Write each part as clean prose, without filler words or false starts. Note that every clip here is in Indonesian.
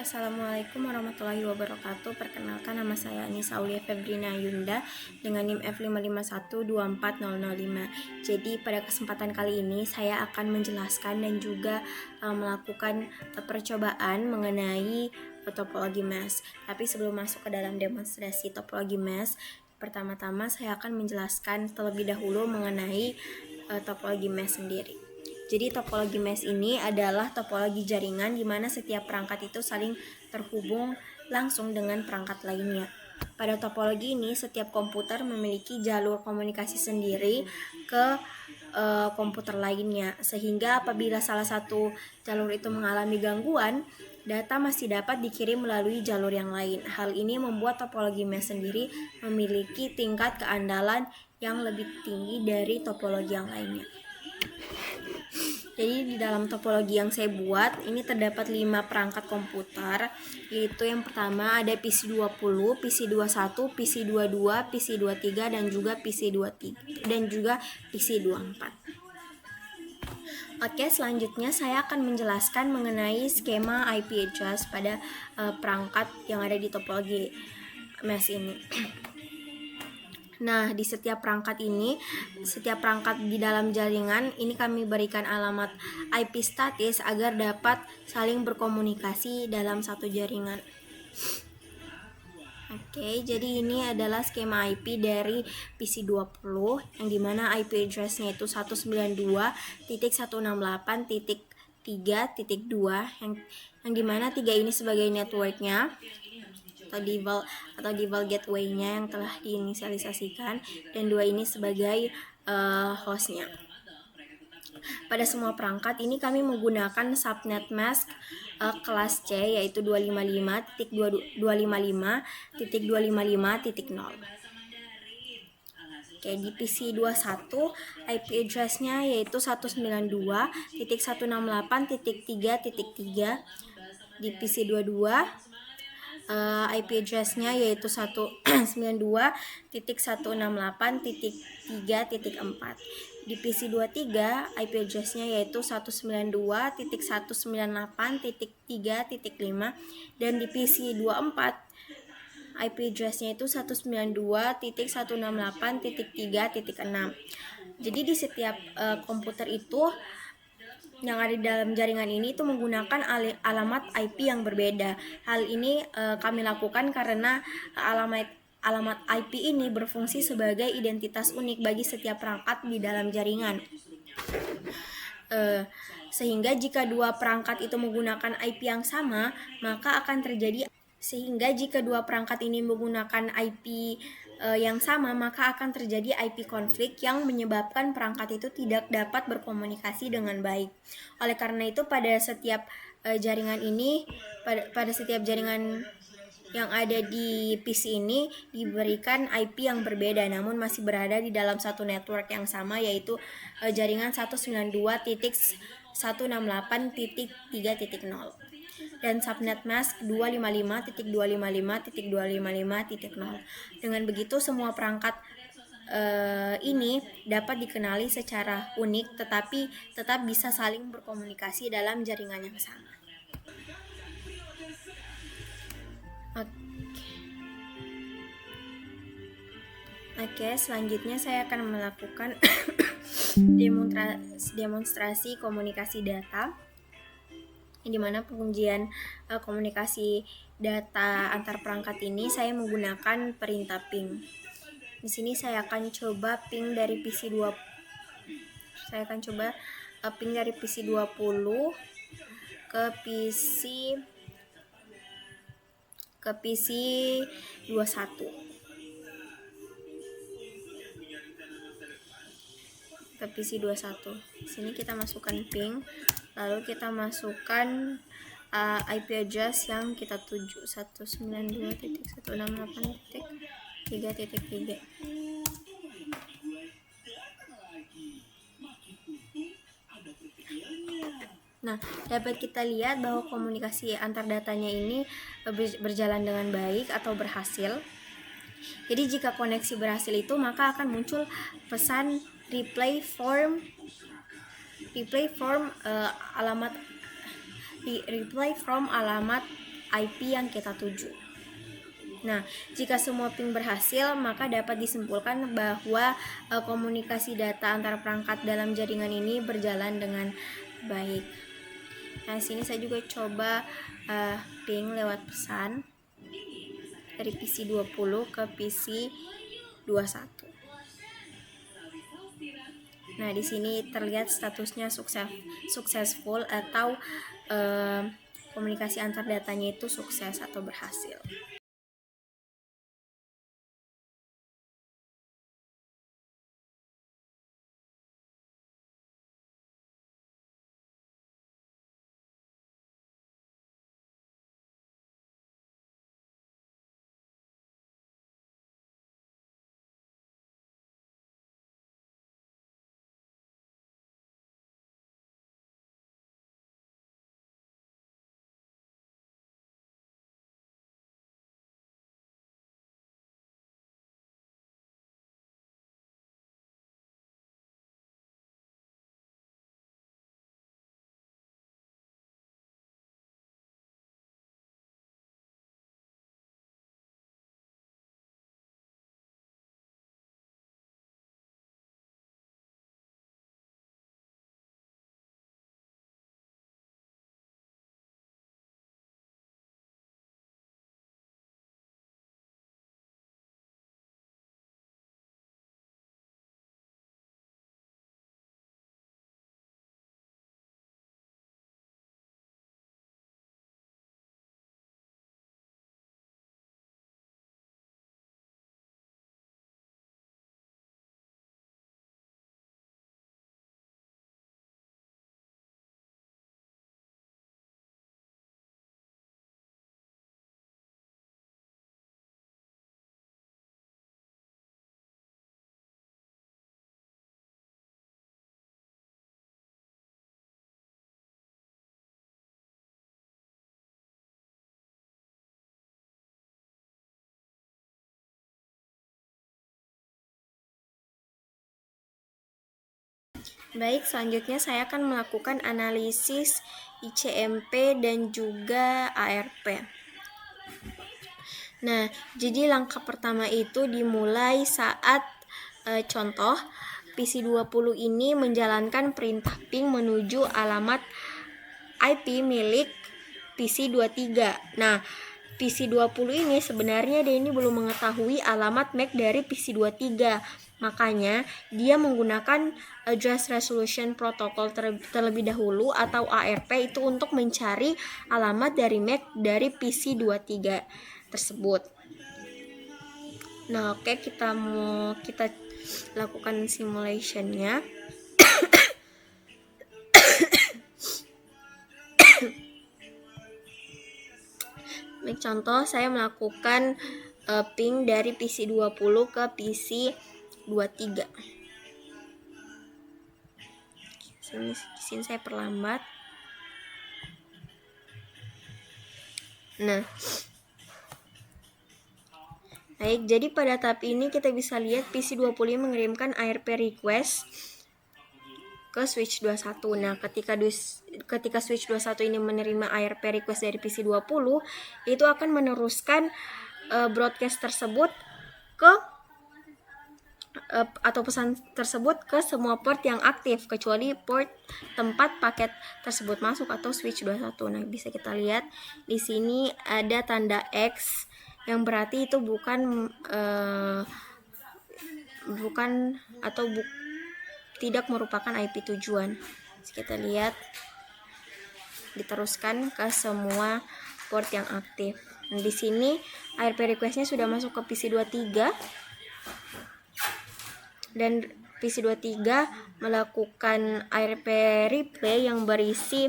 Assalamualaikum warahmatullahi wabarakatuh. Perkenalkan, nama saya Anissa Aulia Febrina Yunda dengan NIM F551240005. Jadi pada kesempatan kali ini saya akan menjelaskan dan juga melakukan percobaan mengenai topologi mesh. Tapi sebelum masuk ke dalam demonstrasi topologi mesh, pertama-tama saya akan menjelaskan terlebih dahulu mengenai topologi mesh sendiri. Jadi topologi mesh ini adalah topologi jaringan di mana setiap perangkat itu saling terhubung langsung dengan perangkat lainnya. Pada topologi ini, setiap komputer memiliki jalur komunikasi sendiri ke komputer lainnya, sehingga apabila salah satu jalur itu mengalami gangguan, data masih dapat dikirim melalui jalur yang lain. Hal ini membuat topologi mesh sendiri memiliki tingkat keandalan yang lebih tinggi dari topologi yang lainnya. Jadi di dalam topologi yang saya buat ini terdapat 5 perangkat komputer, yaitu yang pertama ada PC20, PC21, PC22, PC23 dan juga PC23 dan juga PC24. Oke, selanjutnya saya akan menjelaskan mengenai skema IP address pada perangkat yang ada di topologi mesh ini. Nah, di setiap perangkat di dalam jaringan ini kami berikan alamat IP statis agar dapat saling berkomunikasi dalam satu jaringan. Oke, jadi ini adalah skema IP dari PC20 yang dimana IP address-nya itu 192.168.3.2 yang dimana 3 ini sebagai networknya atau default gateway-nya yang telah diinisialisasikan, dan 2 ini sebagai hostnya. Pada semua perangkat ini kami menggunakan subnet mask kelas C, yaitu 255.255.255.0. Oke, di PC21 IP address-nya yaitu 192.168.3.3. Di PC22 IP address-nya yaitu 192.168.3.4. Di PC23 IP address-nya yaitu 192.198.3.5 dan di PC24 IP address-nya itu 192.168.3.6. Jadi di setiap komputer itu yang ada di dalam jaringan ini itu menggunakan alamat IP yang berbeda. Hal ini kami lakukan karena alamat IP ini berfungsi sebagai identitas unik bagi setiap perangkat di dalam jaringan. Sehingga jika dua perangkat itu menggunakan IP yang sama, maka akan terjadi IP konflik yang menyebabkan perangkat itu tidak dapat berkomunikasi dengan baik. Oleh karena itu pada setiap jaringan ini, pada setiap jaringan yang ada di PC ini diberikan IP yang berbeda namun masih berada di dalam satu network yang sama, yaitu jaringan 192.168.3.0 dan subnet mask 255.255.255.0. Dengan begitu semua perangkat ini dapat dikenali secara unik tetapi tetap bisa saling berkomunikasi dalam jaringan yang sama. Oke, selanjutnya saya akan melakukan demonstrasi komunikasi data, di mana pengujian komunikasi data antar perangkat ini saya menggunakan perintah ping. Di sini saya akan coba ping dari PC20. Saya akan coba ping dari PC20 ke PC21. Ke PC21. Di sini kita masukkan ping, lalu kita masukkan IP address yang kita tuju 192.168.3.3. Nah, dapat kita lihat bahwa komunikasi antar datanya ini berjalan dengan baik atau berhasil. Jadi jika koneksi berhasil itu maka akan muncul pesan reply form alamat reply from alamat IP yang kita tuju. Nah, jika semua ping berhasil, maka dapat disimpulkan bahwa komunikasi data antar perangkat dalam jaringan ini berjalan dengan baik. Nah, sini saya juga coba ping lewat pesan dari PC20 ke PC21. Nah, di sini terlihat statusnya successful atau komunikasi antar datanya itu sukses atau berhasil. Baik, selanjutnya saya akan melakukan analisis ICMP dan juga ARP. Nah, jadi langkah pertama itu dimulai saat contoh PC20 ini menjalankan perintah ping menuju alamat IP milik PC23. Nah, PC20 ini sebenarnya dia ini belum mengetahui alamat MAC dari PC23. Makanya dia menggunakan Address Resolution Protocol terlebih dahulu atau ARP itu untuk mencari alamat dari MAC dari PC23 tersebut. Nah, oke, kita lakukan simulationnya. Contoh, saya melakukan ping dari PC20 ke PC23. Sini saya perlambat. Nah, baik, jadi pada tahap ini kita bisa lihat PC20 mengirimkan ARP request ke switch 21. Nah, ketika switch 21 ini menerima ARP request dari PC20, itu akan meneruskan broadcast tersebut ke atau pesan tersebut ke semua port yang aktif kecuali port tempat paket tersebut masuk atau switch 21. Nah, bisa kita lihat di sini ada tanda X yang berarti itu tidak merupakan IP tujuan. Jadi kita lihat diteruskan ke semua port yang aktif. Nah, di sini ARP request-nya sudah masuk ke PC23 dan PC23 melakukan ARP replay yang berisi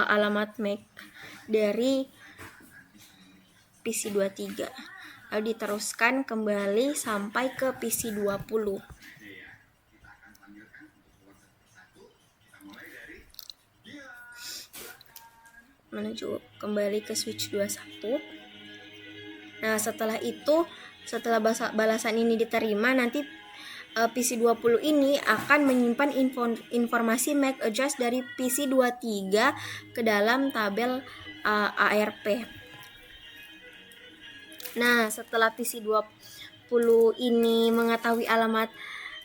alamat MAC dari PC23. Lalu diteruskan kembali sampai ke PC20. Menuju kembali ke switch 21. Nah, setelah itu, setelah balasan ini diterima, nanti PC20 ini akan menyimpan informasi MAC address dari PC23 ke dalam tabel ARP. Nah, setelah PC20 ini mengetahui alamat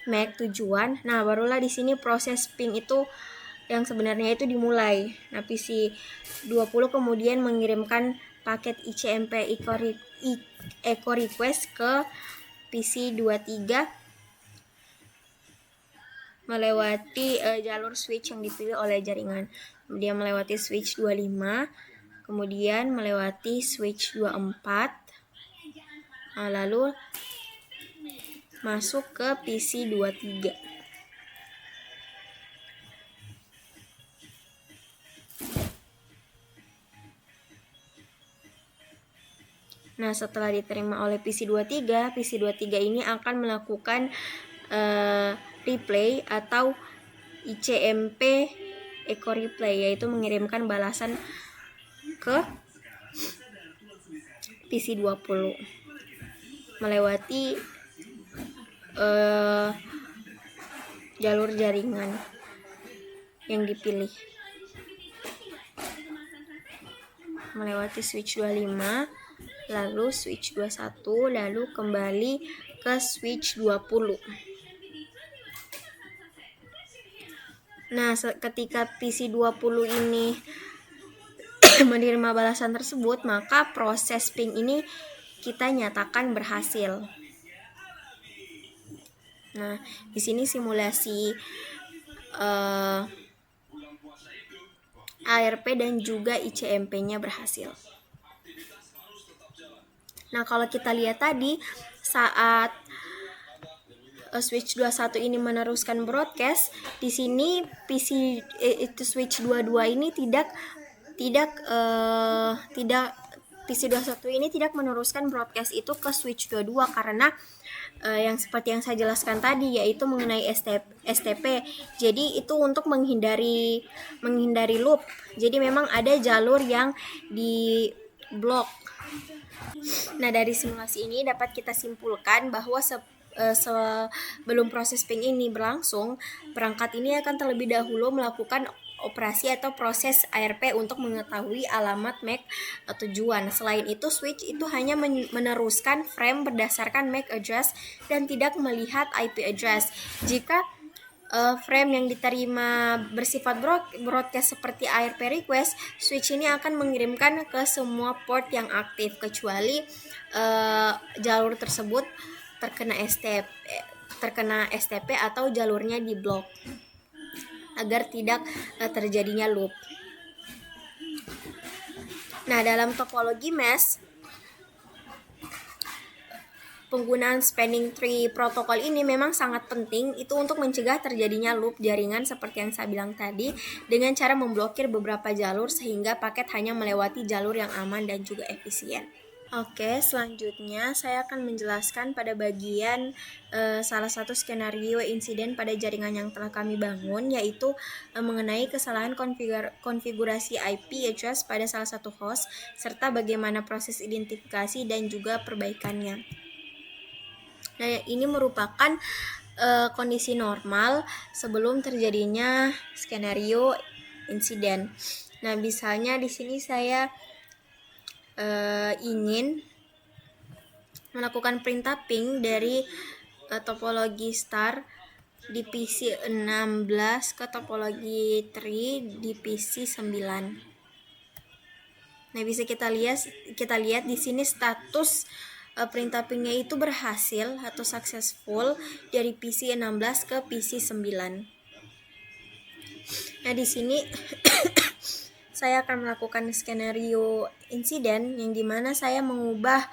MAC tujuan, nah barulah di sini proses ping itu yang sebenarnya itu dimulai. Nah, PC20 kemudian mengirimkan paket ICMP echo request ke PC23 melewati jalur switch yang dipilih oleh jaringan. Dia melewati switch 25, kemudian melewati switch 24, lalu masuk ke PC23. Nah, setelah diterima oleh PC23 ini akan melakukan replay atau ICMP echo replay, yaitu mengirimkan balasan ke PC20 melewati jalur jaringan yang dipilih, melewati switch 25, lalu switch 21, lalu kembali ke switch 20. Nah, ketika PC20 ini menerima balasan tersebut, maka proses ping ini kita nyatakan berhasil. Nah, di sini simulasi ARP dan juga ICMP-nya berhasil. Nah, kalau kita lihat tadi saat switch 21 ini meneruskan broadcast, di sini switch 22 ini tidak PC21 ini tidak meneruskan broadcast itu ke switch 22 karena yang seperti yang saya jelaskan tadi, yaitu mengenai STP. Jadi itu untuk menghindari loop. Jadi memang ada jalur yang di blok. Nah, dari simulasi ini dapat kita simpulkan bahwa sebelum proses ping ini berlangsung, perangkat ini akan terlebih dahulu melakukan operasi atau proses ARP untuk mengetahui alamat MAC tujuan. Selain itu, switch itu hanya meneruskan frame berdasarkan MAC address dan tidak melihat IP address. Jika frame yang diterima bersifat broadcast seperti ARP request, switch ini akan mengirimkan ke semua port yang aktif kecuali jalur tersebut terkena STP atau jalurnya di blok, agar tidak terjadinya loop. Nah, dalam topologi mesh, penggunaan spanning tree protokol ini memang sangat penting itu untuk mencegah terjadinya loop jaringan seperti yang saya bilang tadi, dengan cara memblokir beberapa jalur sehingga paket hanya melewati jalur yang aman dan juga efisien. Oke, selanjutnya saya akan menjelaskan pada bagian salah satu skenario insiden pada jaringan yang telah kami bangun, yaitu mengenai kesalahan konfigurasi IP address pada salah satu host, serta bagaimana proses identifikasi dan juga perbaikannya. Nah, ini merupakan kondisi normal sebelum terjadinya skenario insiden. Nah, misalnya di sini saya ingin melakukan perintah ping dari topologi star di PC 16 ke topologi tree di PC 9. Nah, bisa kita lihat di sini status perintah pingnya itu berhasil atau successful dari PC 16 ke PC 9. Nah, di sini saya akan melakukan skenario insiden yang dimana saya mengubah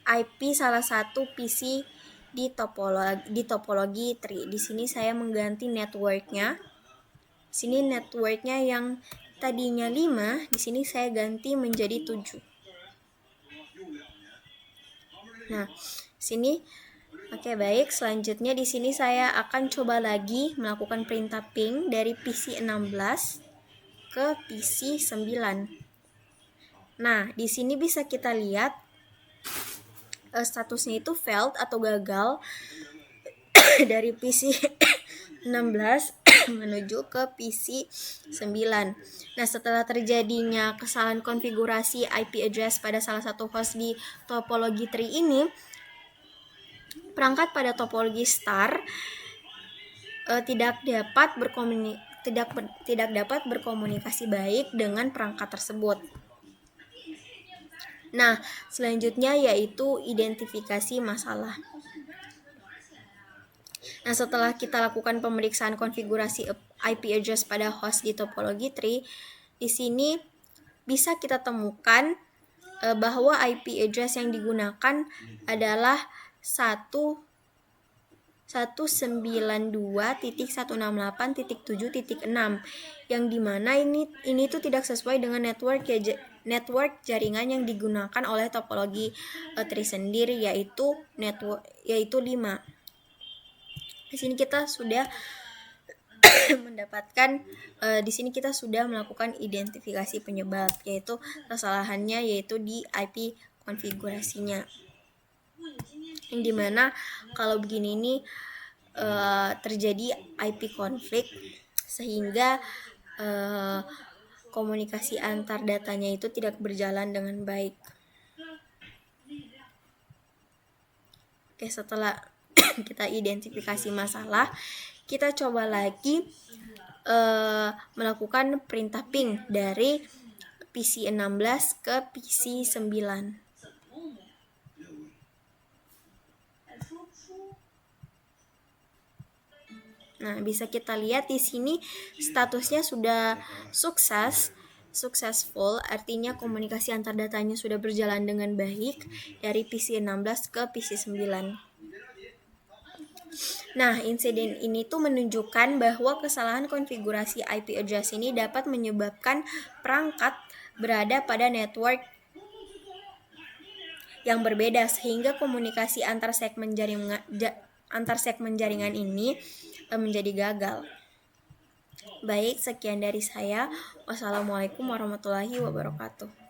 IP salah satu PC di topologi tree. Di sini saya mengganti networknya. Sini networknya yang tadinya 5, di sini saya ganti menjadi 7. Nah, sini oke, baik. Selanjutnya di sini saya akan coba lagi melakukan perintah ping dari PC 16 ke PC 9. Nah, di sini bisa kita lihat statusnya itu failed atau gagal dari PC 16 menuju ke PC 9. Nah, setelah terjadinya kesalahan konfigurasi IP address pada salah satu host di topologi tree ini, perangkat pada topologi star tidak dapat berkomunikasi baik dengan perangkat tersebut. Nah, selanjutnya yaitu identifikasi masalah. Nah, setelah kita lakukan pemeriksaan konfigurasi IP address pada host di topologi tree, di sini bisa kita temukan bahwa IP address yang digunakan adalah 192.168.7.6 yang dimana ini tuh tidak sesuai dengan network jaringan yang digunakan oleh topologi tree sendiri, yaitu 5. Di sini kita sudah di sini kita sudah melakukan identifikasi penyebab, yaitu kesalahannya yaitu di IP konfigurasinya, yang dimana kalau begini ini terjadi IP konflik sehingga komunikasi antar datanya itu tidak berjalan dengan baik. Oke, setelah kita identifikasi masalah, kita coba lagi melakukan perintah ping dari PC 16 ke PC 9. Nah, bisa kita lihat di sini statusnya sudah successful, artinya komunikasi antar datanya sudah berjalan dengan baik dari PC 16 ke PC 9. Nah, insiden ini tuh menunjukkan bahwa kesalahan konfigurasi IP address ini dapat menyebabkan perangkat berada pada network yang berbeda sehingga komunikasi antar segmen jaringan ini menjadi gagal. Baik, sekian dari saya. Wassalamualaikum warahmatullahi wabarakatuh.